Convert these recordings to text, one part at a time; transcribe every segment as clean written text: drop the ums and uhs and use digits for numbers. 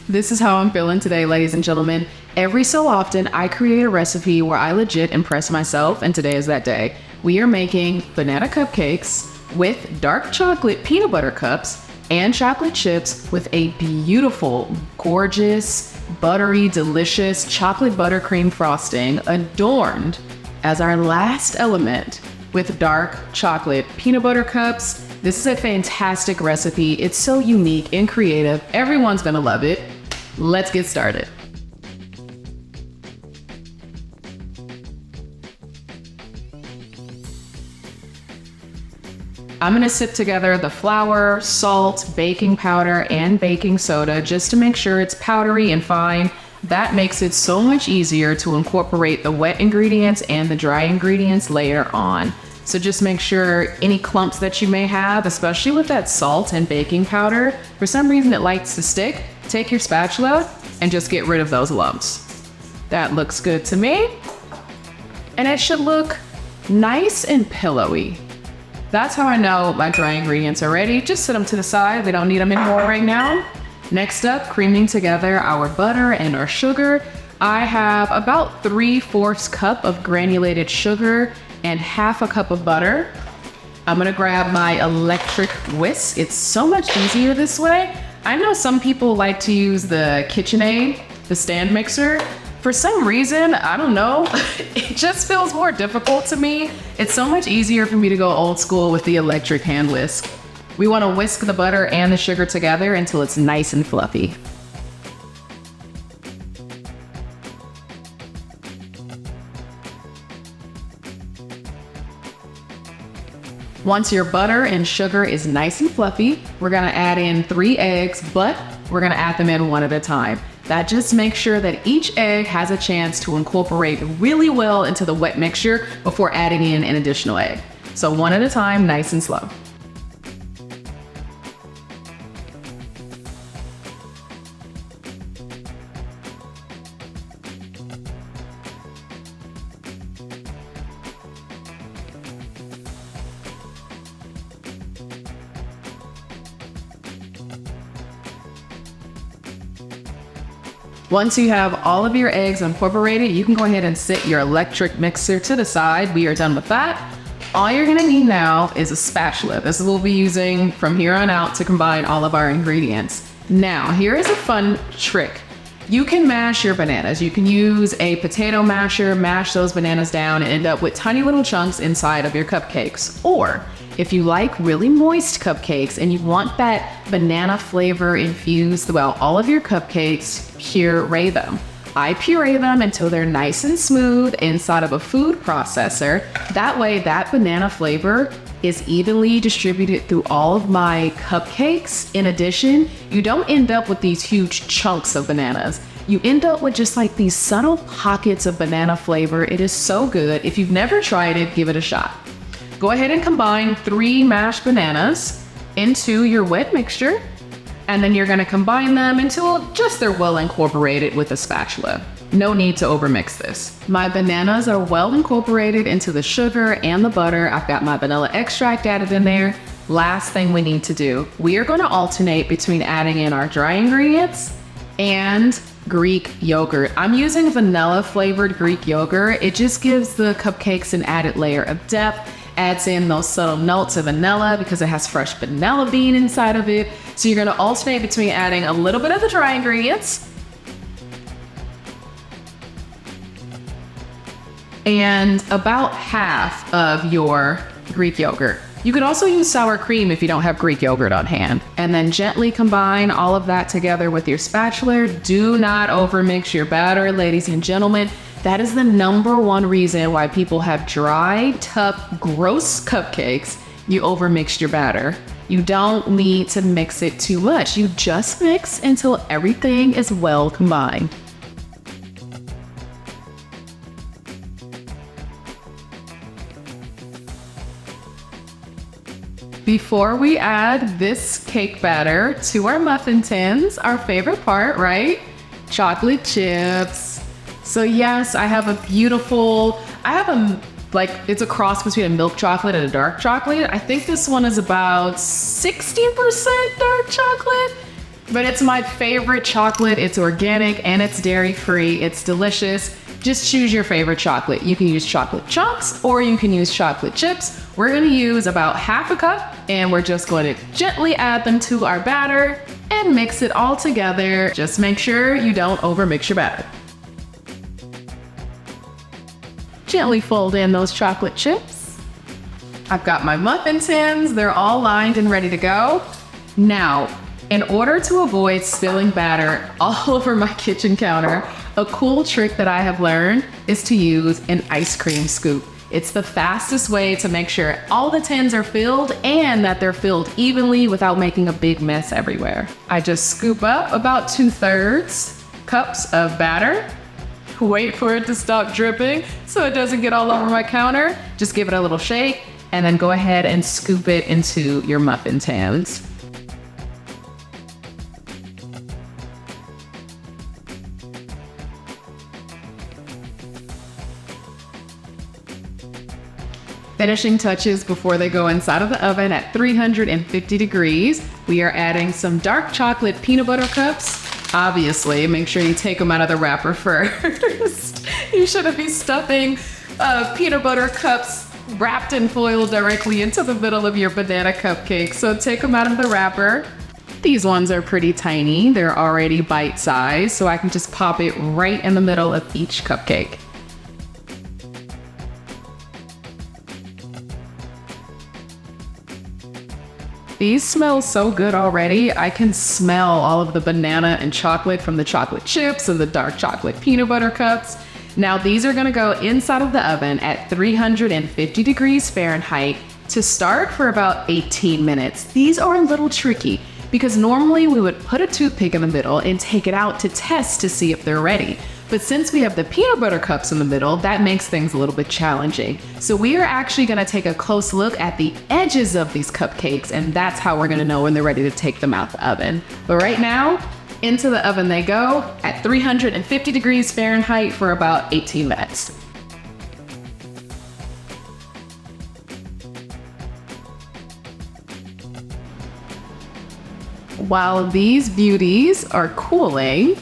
This is how I'm feeling today, ladies and gentlemen. Every so often, I create a recipe where I legit impress myself, and today is that day. We are making banana cupcakes with dark chocolate peanut butter cups and chocolate chips with a beautiful, gorgeous, buttery, delicious chocolate buttercream frosting adorned as our last element with dark chocolate peanut butter cups. This is a fantastic recipe. It's so unique and creative. Everyone's gonna love it. Let's get started. I'm gonna sip together the flour, salt, baking powder, and baking soda just to make sure it's powdery and fine. That makes it so much easier to incorporate the wet ingredients and the dry ingredients later on. So just make sure any clumps that you may have, especially with that salt and baking powder, for some reason it likes to stick, take your spatula and just get rid of those lumps. That looks good to me. And it should look nice and pillowy. That's how I know my dry ingredients are ready. Just set them to the side. They don't need them anymore right now. Next up, creaming together our butter and our sugar. I have about 3/4 cup of granulated sugar and 1/2 cup of butter. I'm gonna grab my electric whisk. It's so much easier this way. I know some people like to use the KitchenAid, the stand mixer. For some reason, I don't know, it just feels more difficult to me. It's so much easier for me to go old school with the electric hand whisk. We want to whisk the butter and the sugar together until it's nice and fluffy. Once your butter and sugar is nice and fluffy, we're gonna add in 3 eggs, but we're gonna add them in one at a time. That just makes sure that each egg has a chance to incorporate really well into the wet mixture before adding in an additional egg. So one at a time, nice and slow. Once you have all of your eggs incorporated, you can go ahead and set your electric mixer to the side. We are done with that. All you're gonna need now is a spatula. This is what we'll be using from here on out to combine all of our ingredients. Now, here is a fun trick. You can mash your bananas. You can use a potato masher, mash those bananas down and end up with tiny little chunks inside of your cupcakes. Or if you like really moist cupcakes and you want that banana flavor infused throughout all of your cupcakes, puree them. I puree them until they're nice and smooth inside of a food processor. That way that banana flavor is evenly distributed through all of my cupcakes. In addition, you don't end up with these huge chunks of bananas. You end up with just like these subtle pockets of banana flavor. It is so good. If you've never tried it, give it a shot. Go ahead and combine 3 mashed bananas into your wet mixture, and then you're gonna combine them until just they're well incorporated with a spatula. No need to overmix this. My bananas are well incorporated into the sugar and the butter. I've got my vanilla extract added in there. Last thing we need to do, we are gonna alternate between adding in our dry ingredients and Greek yogurt. I'm using vanilla flavored Greek yogurt. It just gives the cupcakes an added layer of depth. Adds in those subtle notes of vanilla because it has fresh vanilla bean inside of it. So you're gonna alternate between adding a little bit of the dry ingredients and about 1/2 of your Greek yogurt. You could also use sour cream if you don't have Greek yogurt on hand. And then gently combine all of that together with your spatula. Do not overmix your batter, ladies and gentlemen. That is the #1 reason why people have dry, tough, gross cupcakes. You overmixed your batter. You don't need to mix it too much. You just mix until everything is well combined. Before we add this cake batter to our muffin tins, our favorite part, right? Chocolate chips. So yes, I have it's a cross between a milk chocolate and a dark chocolate. I think this one is about 60% dark chocolate. But it's my favorite chocolate. It's organic and it's dairy-free. It's delicious. Just choose your favorite chocolate. You can use chocolate chunks or you can use chocolate chips. We're gonna use about half a cup and we're just going to gently add them to our batter and mix it all together. Just make sure you don't overmix your batter. Gently fold in those chocolate chips. I've got my muffin tins. They're all lined and ready to go. Now, in order to avoid spilling batter all over my kitchen counter, a cool trick that I have learned is to use an ice cream scoop. It's the fastest way to make sure all the tins are filled and that they're filled evenly without making a big mess everywhere. I just scoop up about 2/3 cups of batter. Wait for it to stop dripping so it doesn't get all over my counter. Just give it a little shake and then go ahead and scoop it into your muffin tins. Finishing touches before they go inside of the oven at 350 degrees. We are adding some dark chocolate peanut butter cups. Obviously, make sure you take them out of the wrapper first. You shouldn't be stuffing peanut butter cups wrapped in foil directly into the middle of your banana cupcake. So take them out of the wrapper. These ones are pretty tiny. They're already bite-sized, so I can just pop it right in the middle of each cupcake. These smell so good already. I can smell all of the banana and chocolate from the chocolate chips and the dark chocolate peanut butter cups. Now these are gonna go inside of the oven at 350 degrees Fahrenheit to start for about 18 minutes. These are a little tricky because normally we would put a toothpick in the middle and take it out to test to see if they're ready. But since we have the peanut butter cups in the middle, that makes things a little bit challenging. So we are actually gonna take a close look at the edges of these cupcakes, and that's how we're gonna know when they're ready to take them out the oven. But right now, into the oven they go at 350 degrees Fahrenheit for about 18 minutes. While these beauties are cooling,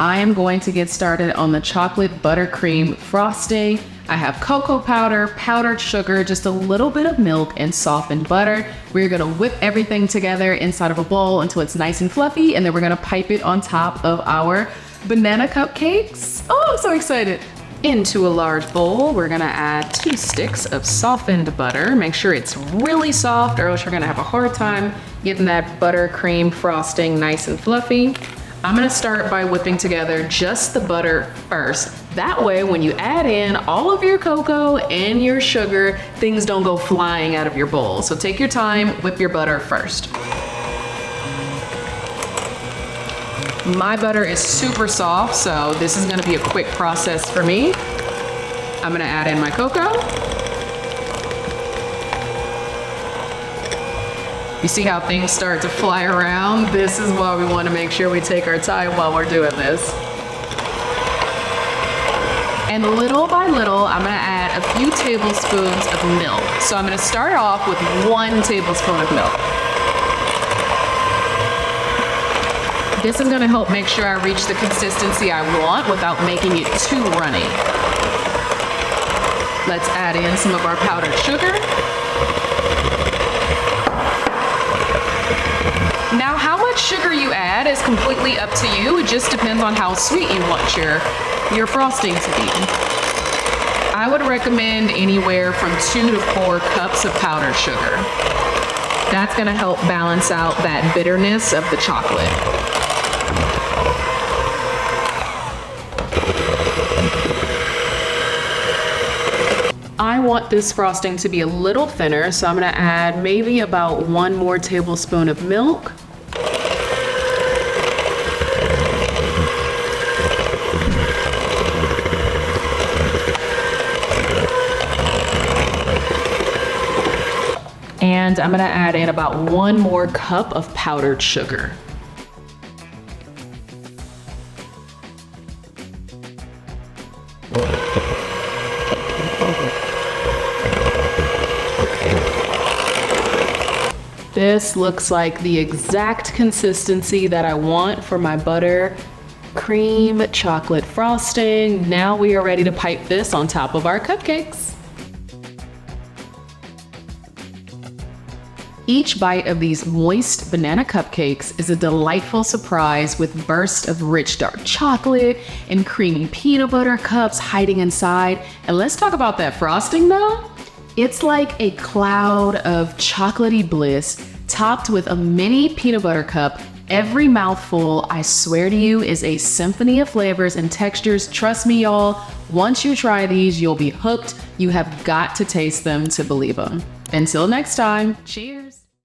I am going to get started on the chocolate buttercream frosting. I have cocoa powder, powdered sugar, just a little bit of milk, and softened butter. We're gonna whip everything together inside of a bowl until it's nice and fluffy, and then we're gonna pipe it on top of our banana cupcakes. Oh, I'm so excited. Into a large bowl, we're gonna add 2 sticks of softened butter. Make sure it's really soft or else you're gonna have a hard time getting that buttercream frosting nice and fluffy. I'm gonna start by whipping together just the butter first. That way, when you add in all of your cocoa and your sugar, things don't go flying out of your bowl. So take your time, whip your butter first. My butter is super soft, so this is gonna be a quick process for me. I'm gonna add in my cocoa. You see how things start to fly around? This is why we want to make sure we take our time while we're doing this. And little by little, I'm gonna add a few tablespoons of milk. So I'm gonna start off with 1 tablespoon of milk. This is gonna help make sure I reach the consistency I want without making it too runny. Let's add in some of our powdered sugar. Now, how much sugar you add is completely up to you. It just depends on how sweet you want your frosting to be. I would recommend anywhere from 2 to 4 cups of powdered sugar. That's gonna help balance out that bitterness of the chocolate. I want this frosting to be a little thinner, so I'm gonna add maybe about 1 more tablespoon of milk. And I'm gonna add in about 1 more cup of powdered sugar. This looks like the exact consistency that I want for my butter cream chocolate frosting. Now we are ready to pipe this on top of our cupcakes. Each bite of these moist banana cupcakes is a delightful surprise with bursts of rich dark chocolate and creamy peanut butter cups hiding inside. And let's talk about that frosting now. It's like a cloud of chocolatey bliss topped with a mini peanut butter cup. Every mouthful, I swear to you, is a symphony of flavors and textures. Trust me, y'all, once you try these, you'll be hooked. You have got to taste them to believe them. Until next time, cheers.